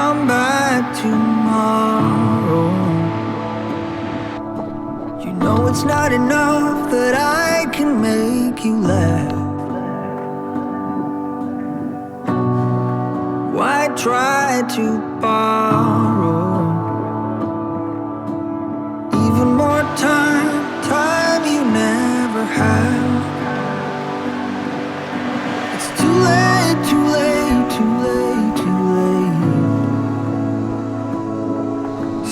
come back tomorrow. You know it's not enough that I can make you laugh. Why try to borrow even more time you never have? It's too late, too late, too late, too late.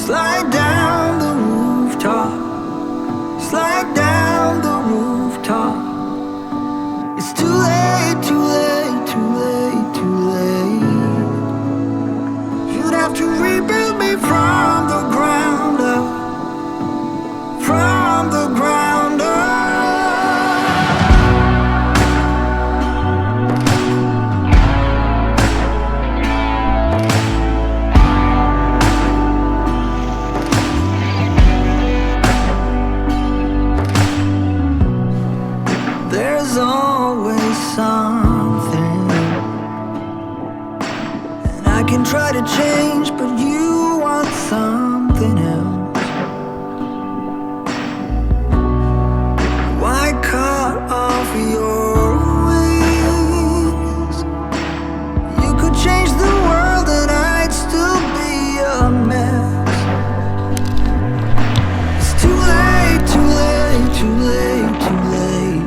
Slide down the rooftop, slide down the rooftop. It's too late, too late, too late, too late. You'd have to rebuild me from the ground up, from the ground up. There's always something, and I can try to change, but you want something else. Why cut off your wings? You could change the world and I'd still be a mess. It's too late, too late, too late, too late.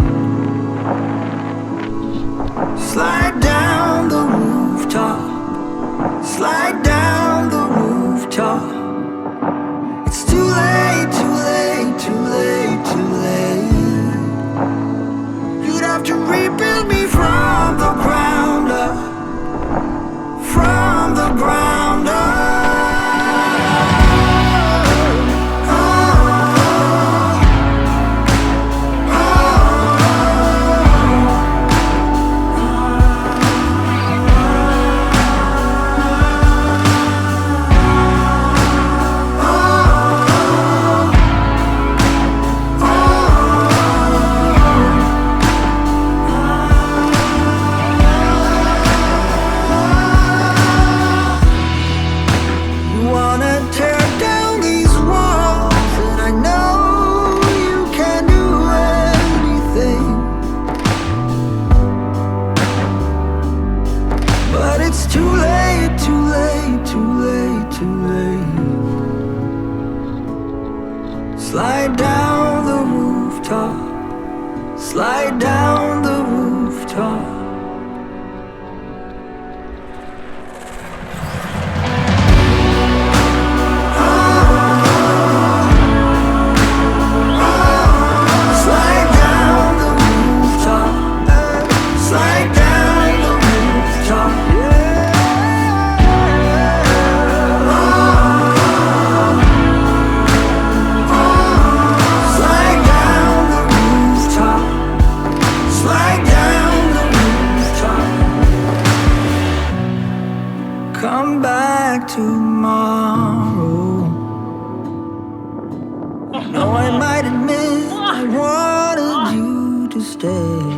Slide down the rooftop, slide down the rooftop. It's too late, too late, too late, too late. You'd have to rebuild me from the ground up, from the ground up. You wanna tear down these walls, and I know you can do anything, but it's too late, too late, too late, too late. Slide down the rooftop, slide down the rooftop. Slide down the rooftop, slide down the rooftop, slide down the rooftop, slide down the rooftop. Come back tomorrow. No, I might admit I wanted you to stay.